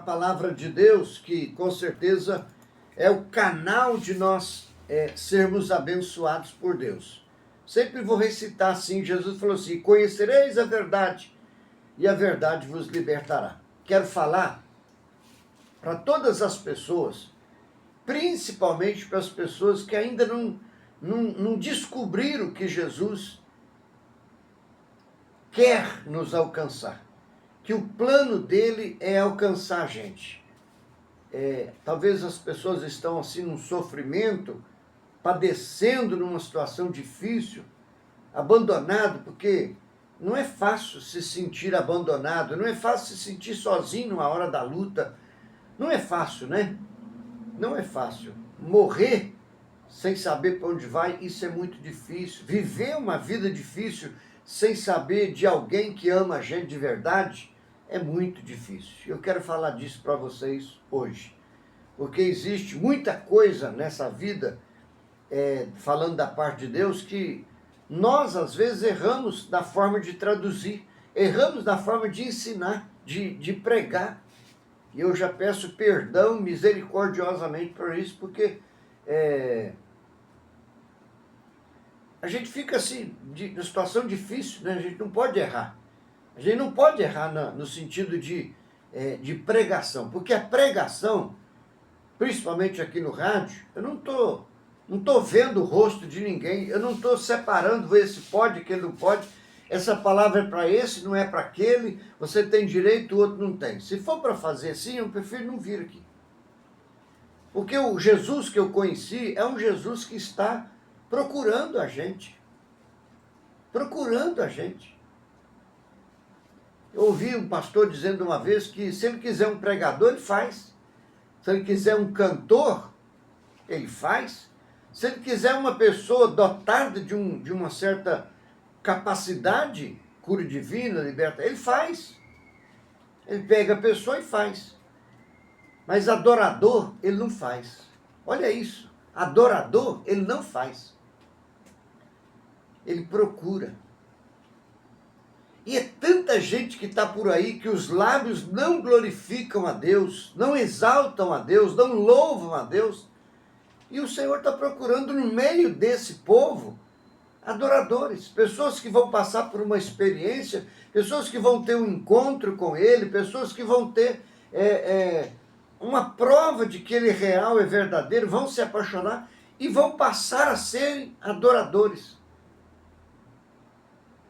palavra de Deus, que com certeza é o canal de nós sermos abençoados por Deus. Sempre vou recitar assim, Jesus falou assim: conhecereis a verdade e a verdade vos libertará. Quero falar para todas as pessoas, principalmente para as pessoas que ainda não descobriram que Jesus quer nos alcançar, que o plano dele é alcançar a gente. Talvez as pessoas estão assim num sofrimento, padecendo numa situação difícil, abandonado, porque não é fácil se sentir abandonado, não é fácil se sentir sozinho numa hora da luta, não é fácil, né? Não é fácil. Morrer sem saber para onde vai, isso é muito difícil. Viver uma vida difícil sem saber de alguém que ama a gente de verdade, é muito difícil. Eu quero falar disso para vocês hoje, porque existe muita coisa nessa vida, falando da parte de Deus, que nós às vezes erramos na forma de traduzir, erramos na forma de ensinar, de pregar. E eu já peço perdão misericordiosamente por isso, porque a gente fica assim, na situação difícil, né? A gente não pode errar. A gente não pode errar no sentido de pregação, porque a pregação, principalmente aqui no rádio, eu não tô vendo o rosto de ninguém, eu não estou separando esse pode, aquele não pode, essa palavra é para esse, não é para aquele, você tem direito, o outro não tem. Se for para fazer assim, eu prefiro não vir aqui. Porque o Jesus que eu conheci é um Jesus que está procurando a gente. Procurando a gente. Eu ouvi um pastor dizendo uma vez que se ele quiser um pregador, ele faz. Se ele quiser um cantor, ele faz. Se ele quiser uma pessoa dotada de uma certa capacidade, cura divina, liberta, ele faz. Ele pega a pessoa e faz. Mas adorador, ele não faz. Olha isso. Adorador, ele não faz. Ele procura. E é tanta gente que está por aí que os lábios não glorificam a Deus, não exaltam a Deus, não louvam a Deus. E o Senhor está procurando no meio desse povo adoradores, pessoas que vão passar por uma experiência, pessoas que vão ter um encontro com Ele, pessoas que vão ter uma prova de que Ele é real, é verdadeiro, vão se apaixonar e vão passar a serem adoradores.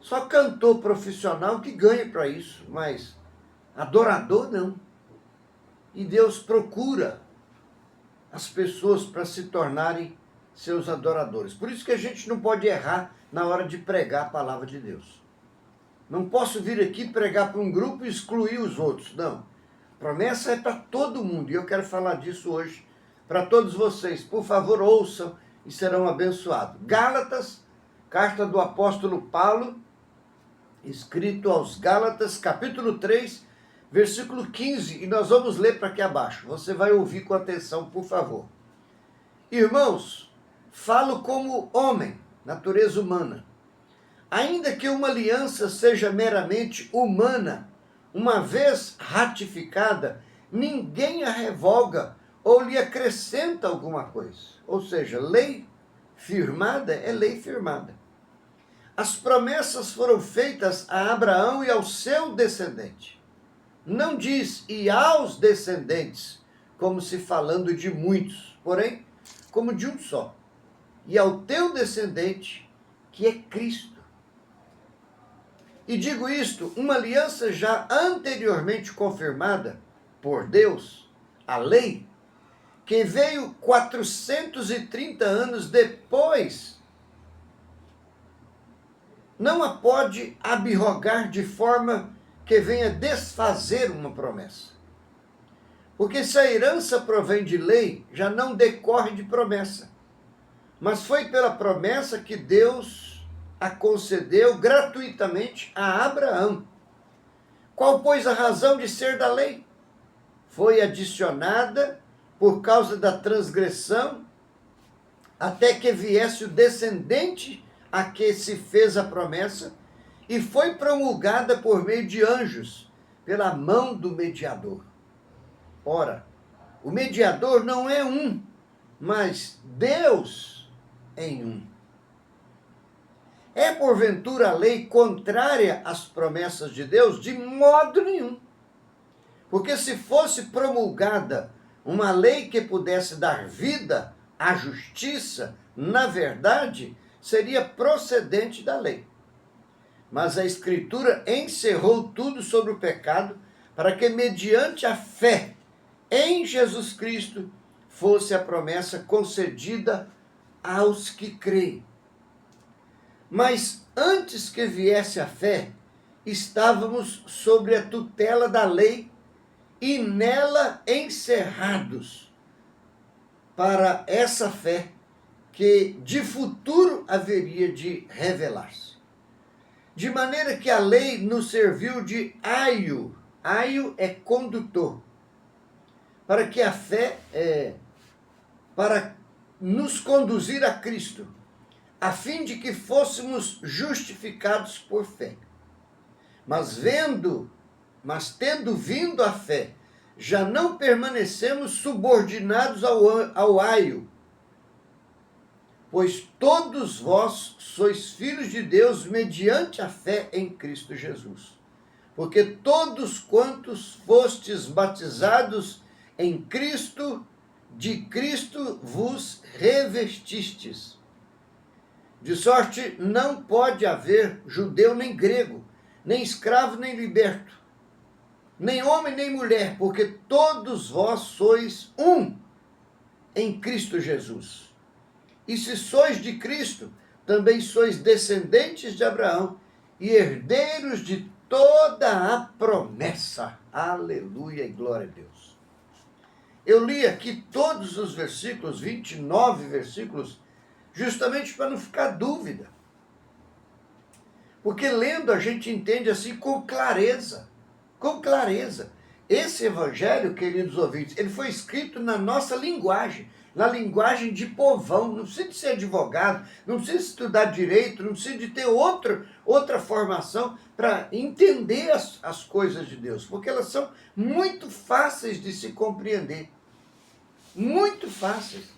Só cantor profissional que ganha para isso, mas adorador não. E Deus procura as pessoas para se tornarem seus adoradores. Por isso que a gente não pode errar na hora de pregar a palavra de Deus. Não posso vir aqui pregar para um grupo e excluir os outros, não. Promessa é para todo mundo, e eu quero falar disso hoje para todos vocês. Por favor, ouçam e serão abençoados. Gálatas, carta do apóstolo Paulo, escrito aos Gálatas, capítulo 3, versículo 15, e nós vamos ler para aqui abaixo. Você vai ouvir com atenção, por favor. Irmãos, falo como homem, natureza humana. Ainda que uma aliança seja meramente humana, uma vez ratificada, ninguém a revoga ou lhe acrescenta alguma coisa. Ou seja, lei firmada é lei firmada. As promessas foram feitas a Abraão e ao seu descendente. Não diz e aos descendentes, como se falando de muitos, porém, como de um só. E ao teu descendente, que é Cristo. E digo isto, uma aliança já anteriormente confirmada por Deus, a lei, que veio 430 anos depois, não a pode abrogar de forma que venha desfazer uma promessa. Porque se a herança provém de lei, já não decorre de promessa. Mas foi pela promessa que Deus a concedeu gratuitamente a Abraão. Qual, pois, a razão de ser da lei? Foi adicionada por causa da transgressão, até que viesse o descendente a que se fez a promessa, e foi promulgada por meio de anjos, pela mão do mediador. Ora, o mediador não é um, mas Deus em um. É porventura a lei contrária às promessas de Deus? De modo nenhum. Porque se fosse promulgada uma lei que pudesse dar vida à justiça, na verdade, seria procedente da lei. Mas a Escritura encerrou tudo sobre o pecado para que, mediante a fé em Jesus Cristo, fosse a promessa concedida aos que creem. Mas antes que viesse a fé, estávamos sobre a tutela da lei e nela encerrados para essa fé que de futuro haveria de revelar-se. De maneira que a lei nos serviu de aio. Aio é condutor. Para que a fé para nos conduzir a Cristo, a fim de que fôssemos justificados por fé. Mas tendo vindo a fé, já não permanecemos subordinados ao aio, pois todos vós sois filhos de Deus mediante a fé em Cristo Jesus. Porque todos quantos fostes batizados em Cristo, de Cristo vos revestistes. De sorte não pode haver judeu nem grego, nem escravo nem liberto, nem homem nem mulher, porque todos vós sois um em Cristo Jesus. E se sois de Cristo, também sois descendentes de Abraão e herdeiros de toda a promessa. Aleluia e glória a Deus. Eu li aqui todos os versículos, 29 versículos, justamente para não ficar dúvida. Porque lendo a gente entende assim com clareza. Com clareza. Esse evangelho, queridos ouvintes, ele foi escrito na nossa linguagem, na linguagem de povão. Não precisa de ser advogado, não precisa estudar direito, não precisa de ter outra formação para entender as coisas de Deus, porque elas são muito fáceis de se compreender. Muito fáceis.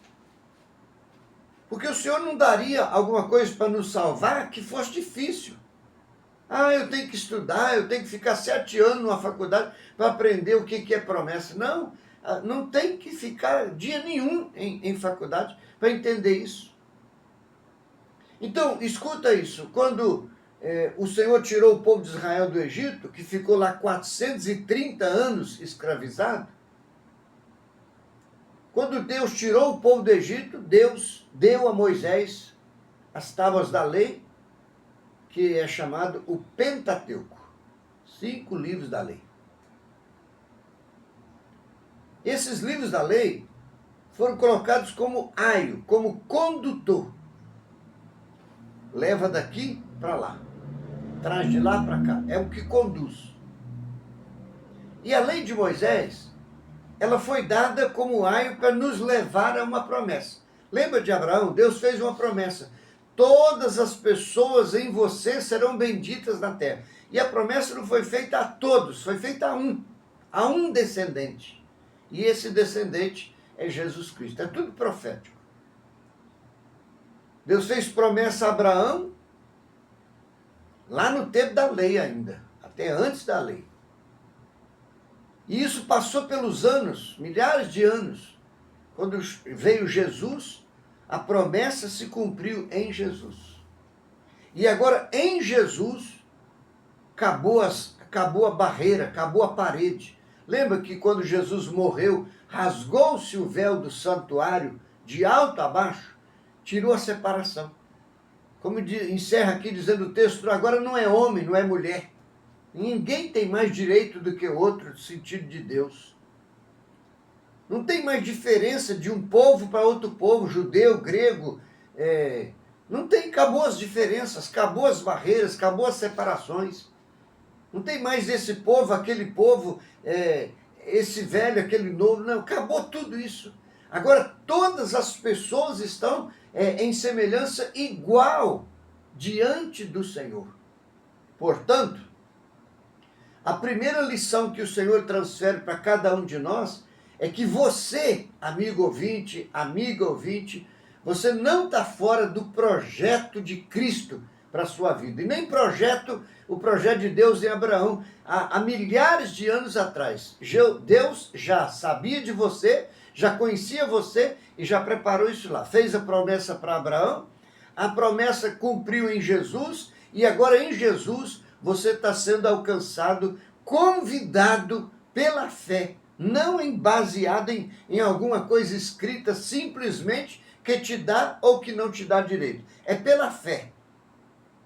Porque o Senhor não daria alguma coisa para nos salvar que fosse difícil. Ah, eu tenho que estudar, eu tenho que ficar 7 anos numa faculdade para aprender o que é promessa. Não, não tem que ficar dia nenhum em faculdade para entender isso. Então, escuta isso. Quando o Senhor tirou o povo de Israel do Egito, que ficou lá 430 anos escravizado, quando Deus tirou o povo do Egito, Deus deu a Moisés as tábuas da lei, que é chamado o Pentateuco, 5 livros da lei. Esses livros da lei foram colocados como aio, como condutor. Leva daqui para lá, traz de lá para cá, é o que conduz. E a lei de Moisés, ela foi dada como aio para nos levar a uma promessa. Lembra de Abraão? Deus fez uma promessa. Todas as pessoas em você serão benditas na terra. E a promessa não foi feita a todos, foi feita a um descendente. E esse descendente é Jesus Cristo. É tudo profético. Deus fez promessa a Abraão lá no tempo da lei ainda, até antes da lei. E isso passou pelos anos, milhares de anos. Quando veio Jesus, a promessa se cumpriu em Jesus. E agora, em Jesus, acabou a barreira, acabou a parede. Lembra que quando Jesus morreu, rasgou-se o véu do santuário de alto a baixo, tirou a separação. Como encerra aqui dizendo o texto, agora não é homem, não é mulher. Ninguém tem mais direito do que o outro no sentido de Deus. Não tem mais diferença de um povo para outro povo, judeu, grego. Não tem, acabou as diferenças, acabou as barreiras, acabou as separações. Não tem mais esse povo, aquele povo, esse velho, aquele novo. Não, acabou tudo isso. Agora, todas as pessoas estão em semelhança igual diante do Senhor. Portanto, a primeira lição que o Senhor transfere para cada um de nós é que você, amigo ouvinte, amiga ouvinte, você não está fora do projeto de Cristo para a sua vida. E nem o projeto de Deus em Abraão. Há milhares de anos atrás, Deus já sabia de você, já conhecia você e já preparou isso lá. Fez a promessa para Abraão, a promessa cumpriu em Jesus, e agora em Jesus você está sendo alcançado, convidado pela fé, não baseado em alguma coisa escrita simplesmente que te dá ou que não te dá direito. É pela fé.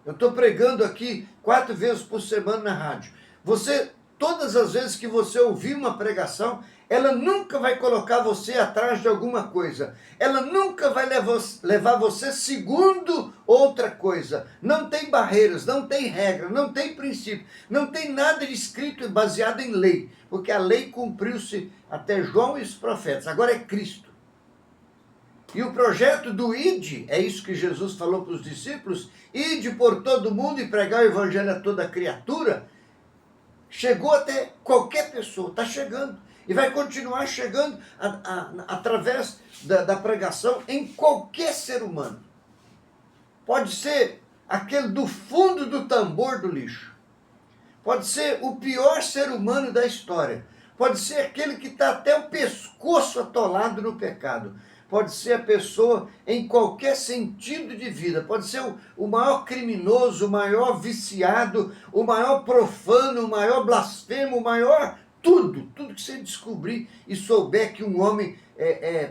Eu estou pregando aqui 4 vezes por semana na rádio. Todas as vezes que você ouvir uma pregação, ela nunca vai colocar você atrás de alguma coisa. Ela nunca vai levar você segundo outra coisa. Não tem barreiras, não tem regra, não tem princípio, não tem nada escrito baseado em lei. Porque a lei cumpriu-se até João e os profetas. Agora é Cristo. E o projeto do Ide, é isso que Jesus falou para os discípulos, ide por todo mundo e pregar o evangelho a toda criatura, chegou até qualquer pessoa, está chegando. E vai continuar chegando através da pregação em qualquer ser humano. Pode ser aquele do fundo do tambor do lixo. Pode ser o pior ser humano da história. Pode ser aquele que está até o pescoço atolado no pecado. Pode ser a pessoa em qualquer sentido de vida. Pode ser o maior criminoso, o maior viciado, o maior profano, o maior blasfemo, o maior tudo que você descobrir e souber que um homem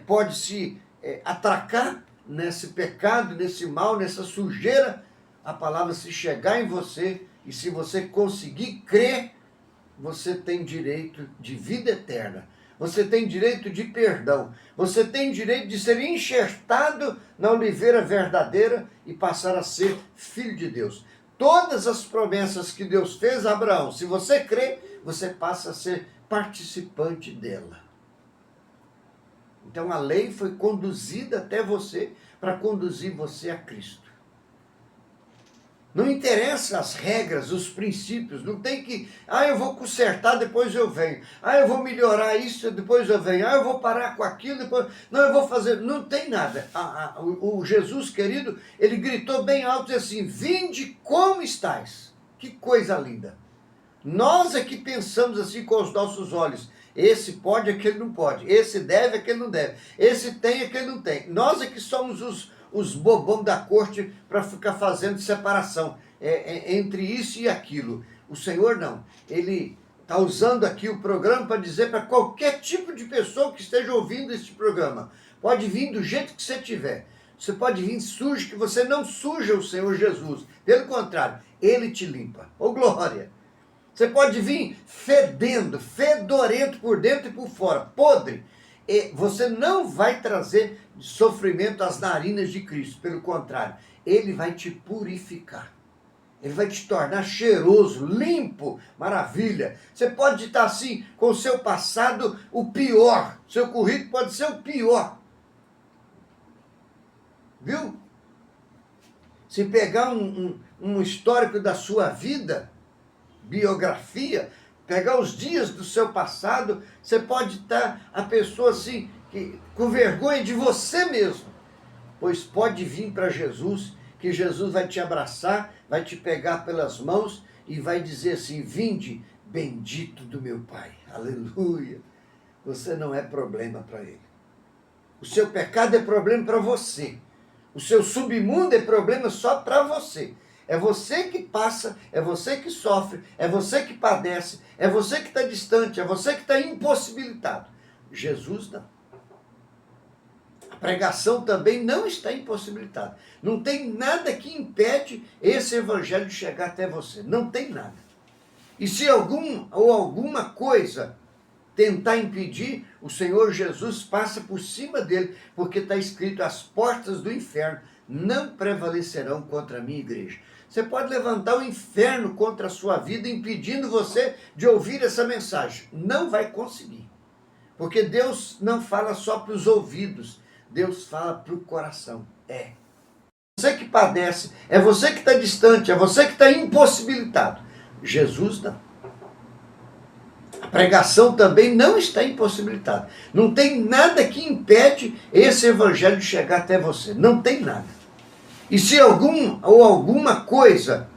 pode se atracar nesse pecado, nesse mal, nessa sujeira, a palavra se chegar em você e se você conseguir crer, você tem direito de vida eterna. Você tem direito de perdão. Você tem direito de ser enxertado na oliveira verdadeira e passar a ser filho de Deus. Todas as promessas que Deus fez a Abraão, se você crê, você passa a ser participante dela. Então a lei foi conduzida até você para conduzir você a Cristo. Não interessa as regras, os princípios, não tem que, eu vou consertar, depois eu venho. Eu vou melhorar isso, depois eu venho. Eu vou parar com aquilo, depois... Não, eu vou fazer... Não tem nada. O Jesus querido, ele gritou bem alto assim, vinde como estáis. Que coisa linda. Nós é que pensamos assim com os nossos olhos. Esse pode, aquele não pode. Esse deve, aquele não deve. Esse tem, aquele não tem. Nós é que somos os bobão da corte para ficar fazendo separação entre isso e aquilo. O Senhor não. Ele está usando aqui o programa para dizer para qualquer tipo de pessoa que esteja ouvindo este programa. Pode vir do jeito que você tiver. Você pode vir sujo, que você não suja o Senhor Jesus. Pelo contrário, Ele te limpa. Ô glória! Você pode vir fedendo, fedorento por dentro e por fora, podre. E você não vai trazer sofrimento às narinas de Cristo. Pelo contrário, Ele vai te purificar. Ele vai te tornar cheiroso, limpo, maravilha. Você pode estar assim, com o seu passado, o pior. Seu currículo pode ser o pior. Viu? Se pegar um histórico da sua vida, biografia, pegar os dias do seu passado, você pode estar a pessoa assim, com vergonha de você mesmo. Pois pode vir para Jesus, que Jesus vai te abraçar, vai te pegar pelas mãos e vai dizer assim, vinde, bendito do meu Pai. Aleluia. Você não é problema para Ele. O seu pecado é problema para você. O seu submundo é problema só para você. É você que passa, é você que sofre, é você que padece, é você que está distante, é você que está impossibilitado. Jesus não. A pregação também não está impossibilitada. Não tem nada que impede esse evangelho de chegar até você. Não tem nada. E se alguma coisa tentar impedir, o Senhor Jesus passa por cima dele, porque está escrito, as portas do inferno não prevalecerão contra a minha igreja. Você pode levantar o inferno contra a sua vida, impedindo você de ouvir essa mensagem. Não vai conseguir. Porque Deus não fala só para os ouvidos, Deus fala para o coração. É você que padece, é você que está distante, é você que está impossibilitado. Jesus não. A pregação também não está impossibilitada. Não tem nada que impede esse evangelho de chegar até você. Não tem nada. E se alguma coisa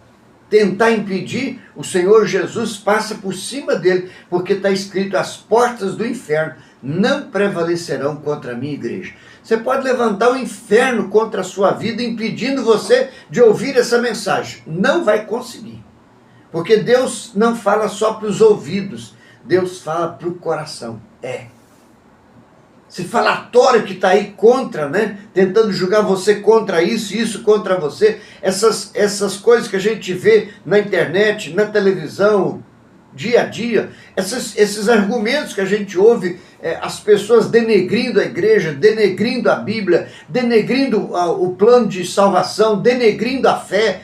tentar impedir, o Senhor Jesus passa por cima dele, porque está escrito: as portas do inferno não prevalecerão contra a minha igreja. Você pode levantar o inferno contra a sua vida, impedindo você de ouvir essa mensagem. Não vai conseguir. Porque Deus não fala só para os ouvidos, Deus fala para o coração. Esse falatório que está aí contra, né? Tentando julgar você contra isso, isso contra você. Essas coisas que a gente vê na internet, na televisão, dia a dia. Esses argumentos que a gente ouve, as pessoas denegrindo a igreja, denegrindo a Bíblia, denegrindo o plano de salvação, denegrindo a fé.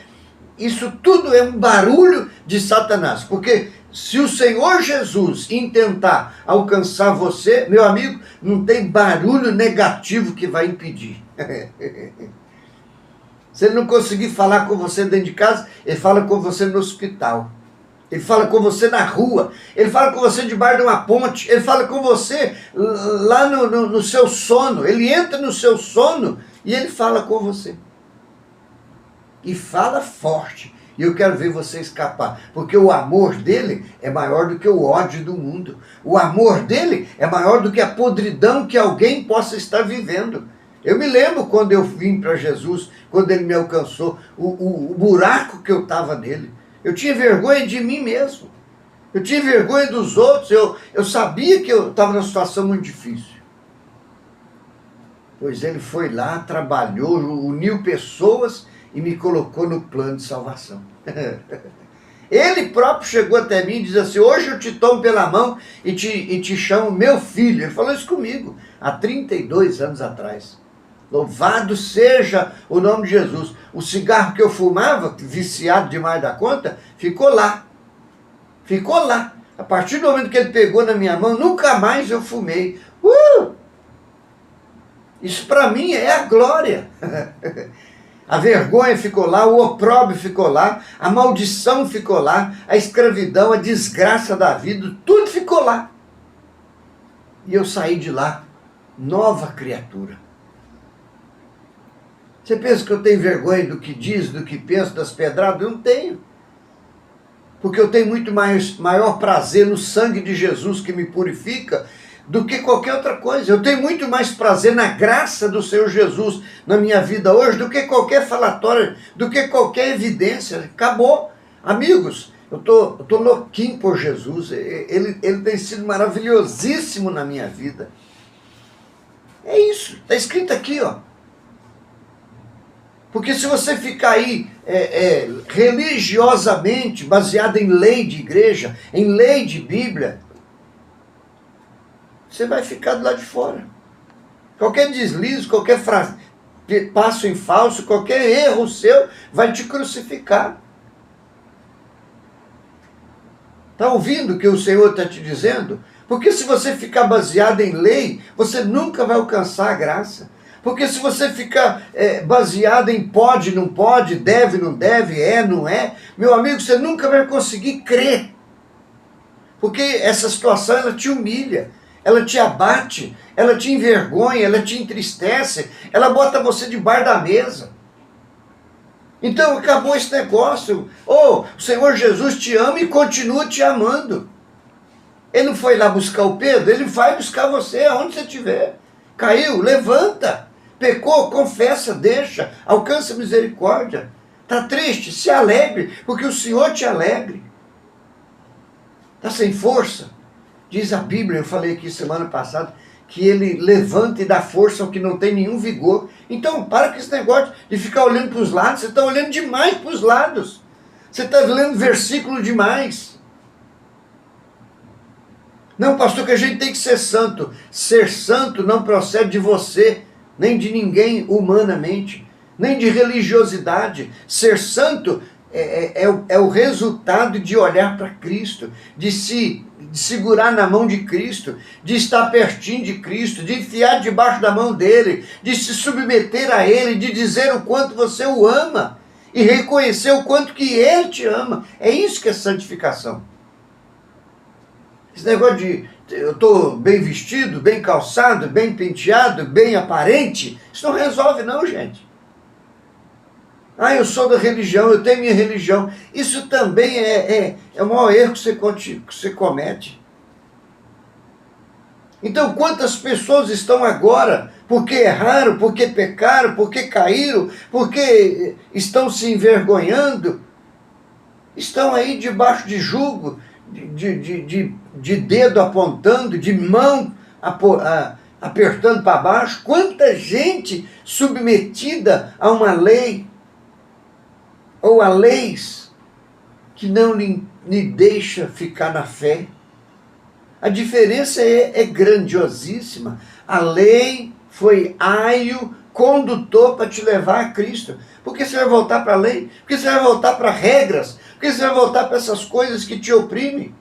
Isso tudo é um barulho de Satanás. Porque se o Senhor Jesus intentar alcançar você, meu amigo, não tem barulho negativo que vai impedir. Se ele não conseguir falar com você dentro de casa, ele fala com você no hospital. Ele fala com você na rua. Ele fala com você debaixo de uma ponte. Ele fala com você lá no seu sono. Ele entra no seu sono e ele fala com você. E fala forte. E eu quero ver você escapar. Porque o amor dele é maior do que o ódio do mundo. O amor dele é maior do que a podridão que alguém possa estar vivendo. Eu me lembro quando eu vim para Jesus, quando ele me alcançou, o buraco que eu estava nele. Eu tinha vergonha de mim mesmo. Eu tinha vergonha dos outros. Eu sabia que eu estava numa situação muito difícil. Pois ele foi lá, trabalhou, uniu pessoas e me colocou no plano de salvação. Ele próprio chegou até mim e diz assim: hoje eu te tomo pela mão e te chamo meu filho. Ele falou isso comigo há 32 anos atrás. Louvado seja o nome de Jesus. O cigarro que eu fumava, viciado demais da conta, ficou lá. Ficou lá. A partir do momento que ele pegou na minha mão, nunca mais eu fumei. Isso para mim é a glória. A vergonha ficou lá, o opróbrio ficou lá, a maldição ficou lá, a escravidão, a desgraça da vida, tudo ficou lá. E eu saí de lá, nova criatura. Você pensa que eu tenho vergonha do que diz, do que penso, das pedradas? Eu não tenho. Porque eu tenho muito maior prazer no sangue de Jesus que me purifica do que qualquer outra coisa. Eu tenho muito mais prazer na graça do Senhor Jesus na minha vida hoje do que qualquer falatório, do que qualquer evidência. Acabou. Amigos, eu tô louquinho por Jesus. Ele tem sido maravilhosíssimo na minha vida. É isso. Está escrito aqui, ó. Porque se você ficar aí religiosamente baseado em lei de igreja, em lei de Bíblia, você vai ficar do lado de fora. Qualquer deslize, qualquer passo em falso, qualquer erro seu vai te crucificar. Está ouvindo o que o Senhor está te dizendo? Porque se você ficar baseado em lei, você nunca vai alcançar a graça. Porque se você ficar baseado em pode, não pode, deve, não deve, não é, meu amigo, você nunca vai conseguir crer. Porque essa situação, ela te humilha, ela te abate, ela te envergonha, ela te entristece, ela bota você debaixo da mesa. Então acabou esse negócio. O Senhor Jesus te ama e continua te amando. Ele não foi lá buscar o Pedro, ele vai buscar você aonde você estiver. Caiu, levanta. Pecou, confessa, deixa, alcança misericórdia. Está triste, se alegre, porque o Senhor te alegre. Está sem força? Diz a Bíblia, eu falei aqui semana passada, que ele levanta e dá força ao que não tem nenhum vigor. Então, para com esse negócio de ficar olhando para os lados. Você está olhando demais para os lados. Você está lendo versículo demais. Não, pastor, que a gente tem que ser santo. Ser santo não procede de você, nem de ninguém humanamente, nem de religiosidade. Ser santo é o resultado de olhar para Cristo, de segurar na mão de Cristo, de estar pertinho de Cristo, de enfiar debaixo da mão dele, de se submeter a ele, de dizer o quanto você o ama e reconhecer o quanto que ele te ama. É isso que é santificação. Esse negócio de eu estou bem vestido, bem calçado, bem penteado, bem aparente, isso não resolve não, gente. Ah, eu sou da religião, eu tenho minha religião. Isso também é o maior erro que você comete. Então, quantas pessoas estão agora, porque erraram, porque pecaram, porque caíram, porque estão se envergonhando, estão aí debaixo de jugo, de dedo apontando, de mão apertando para baixo. Quanta gente submetida a uma lei, ou a leis, que não lhe deixa ficar na fé. A diferença é grandiosíssima. A lei foi aio condutor para te levar a Cristo. Por que você vai voltar para a lei? Por que você vai voltar para regras? Por que você vai voltar para essas coisas que te oprimem?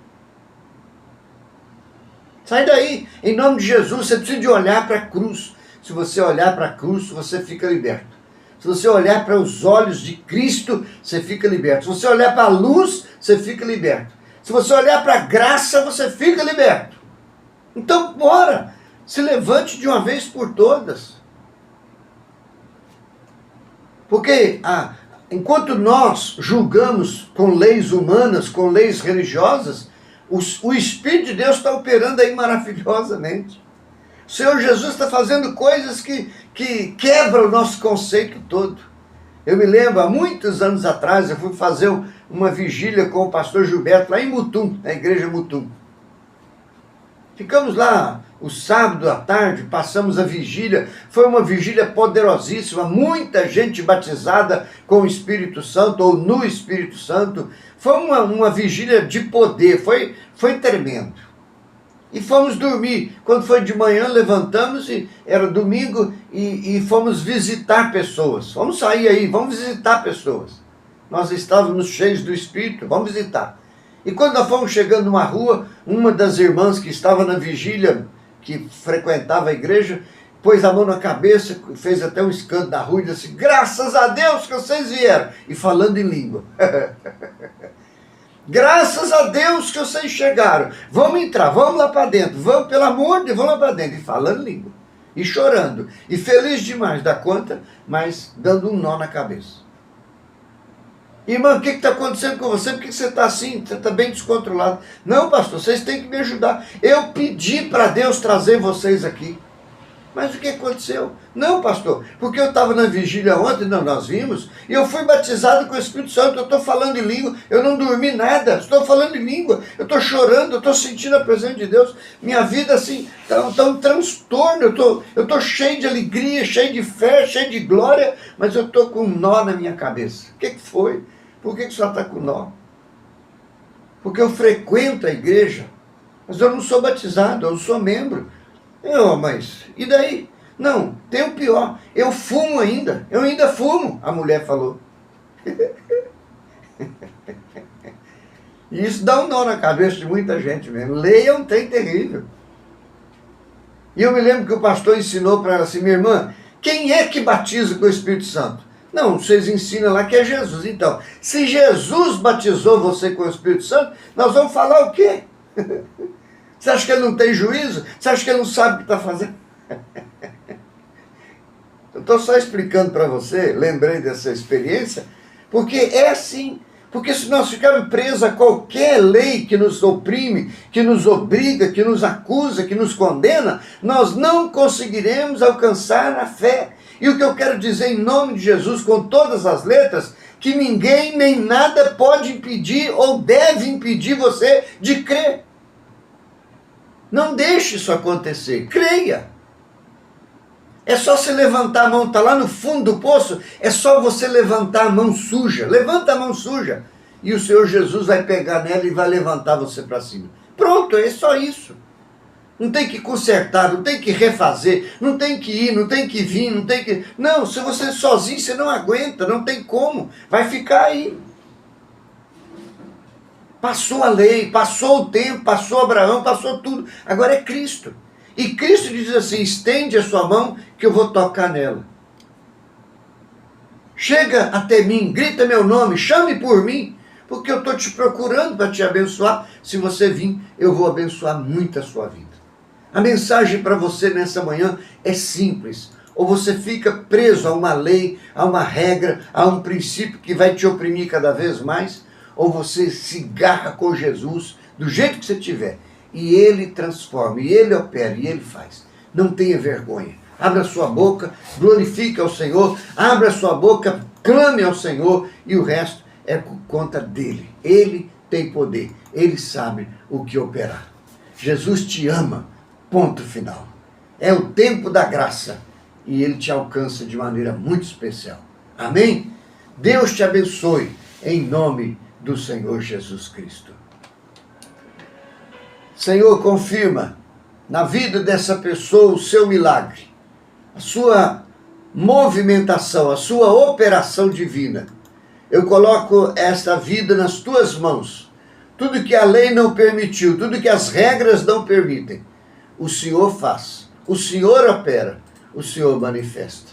Sai daí, em nome de Jesus. Você precisa de olhar para a cruz. Se você olhar para a cruz, você fica liberto. Se você olhar para os olhos de Cristo, você fica liberto. Se você olhar para a luz, você fica liberto. Se você olhar para a graça, você fica liberto. Então, bora, se levante de uma vez por todas. Porque enquanto nós julgamos com leis humanas, com leis religiosas, o Espírito de Deus está operando aí maravilhosamente. O Senhor Jesus está fazendo coisas que quebram o nosso conceito todo. Eu me lembro, há muitos anos atrás, eu fui fazer uma vigília com o pastor Gilberto, lá em Mutum, na igreja Mutum. Ficamos lá o sábado à tarde, passamos a vigília. Foi uma vigília poderosíssima, muita gente batizada com o Espírito Santo, ou no Espírito Santo. Foi uma vigília de poder, foi tremendo. E fomos dormir. Quando foi de manhã, levantamos, e era domingo, e fomos visitar pessoas. Vamos sair aí, vamos visitar pessoas. Nós estávamos cheios do Espírito, vamos visitar. E quando nós fomos chegando numa rua, uma das irmãs que estava na vigília, que frequentava a igreja, pôs a mão na cabeça, fez até um escândalo na rua e disse: graças a Deus que vocês vieram. E falando em língua. Graças a Deus que vocês chegaram. Vamos entrar, vamos lá para dentro. Vamos, pelo amor de Deus, vamos lá para dentro. E falando língua. E chorando. E feliz demais da conta, mas dando um nó na cabeça. Irmã, o que está acontecendo com você? Por que você está assim? Você está bem descontrolado. Não, pastor, vocês têm que me ajudar. Eu pedi para Deus trazer vocês aqui. Mas o que aconteceu? Não, pastor, porque eu estava na vigília ontem, não, nós vimos, e eu fui batizado com o Espírito Santo, eu estou falando em língua, eu não dormi nada, estou falando em língua, eu estou chorando, eu estou sentindo a presença de Deus, minha vida assim, está um transtorno, eu estou cheio de alegria, cheio de fé, cheio de glória, mas eu estou com um nó na minha cabeça. O que foi? Por que você está com nó? Porque eu frequento a igreja, mas eu não sou batizado, eu não sou membro. Mas e daí? Não, tem o pior, eu fumo ainda, eu ainda fumo, a mulher falou. E isso dá um nó na cabeça de muita gente mesmo. Lei é um trem terrível. E eu me lembro que o pastor ensinou para ela assim: minha irmã, quem é que batiza com o Espírito Santo? Não, vocês ensinam lá que é Jesus. Então, se Jesus batizou você com o Espírito Santo, nós vamos falar o quê? Você acha que ele não tem juízo? Você acha que ele não sabe o que está fazendo? Eu estou só explicando para você, lembrei dessa experiência, porque é assim. Porque se nós ficarmos presos a qualquer lei que nos oprime, que nos obriga, que nos acusa, que nos condena, nós não conseguiremos alcançar a fé. E o que eu quero dizer em nome de Jesus, com todas as letras, que ninguém nem nada pode impedir ou deve impedir você de crer. Não deixe isso acontecer, creia. É só você levantar a mão, está lá no fundo do poço, é só você levantar a mão suja, levanta a mão suja, e o Senhor Jesus vai pegar nela e vai levantar você para cima. Pronto, é só isso. Não tem que consertar, não tem que refazer, não tem que ir, não tem que vir, não tem que... Não, se você sozinho, você não aguenta, não tem como, vai ficar aí. Passou a lei, passou o tempo, passou Abraão, passou tudo. Agora é Cristo. E Cristo diz assim: estende a sua mão que eu vou tocar nela. Chega até mim, grita meu nome, chame por mim. Porque eu estou te procurando para te abençoar. Se você vir, eu vou abençoar muito a sua vida. A mensagem para você nessa manhã é simples. Ou você fica preso a uma lei, a uma regra, a um princípio que vai te oprimir cada vez mais, ou você se garra com Jesus do jeito que você tiver. E Ele transforma, e Ele opera, e Ele faz. Não tenha vergonha. Abra sua boca, glorifique ao Senhor, abra sua boca, clame ao Senhor, e o resto é por conta dEle. Ele tem poder, Ele sabe o que operar. Jesus te ama, ponto final. É o tempo da graça, e Ele te alcança de maneira muito especial. Amém? Deus te abençoe, em nome do Senhor Jesus Cristo. Senhor, confirma na vida dessa pessoa o seu milagre, a sua movimentação, a sua operação divina. Eu coloco esta vida nas tuas mãos. Tudo que a lei não permitiu, tudo que as regras não permitem, o Senhor faz, o Senhor opera, o Senhor manifesta.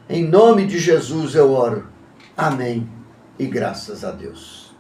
Em nome de Jesus eu oro. Amém e graças a Deus.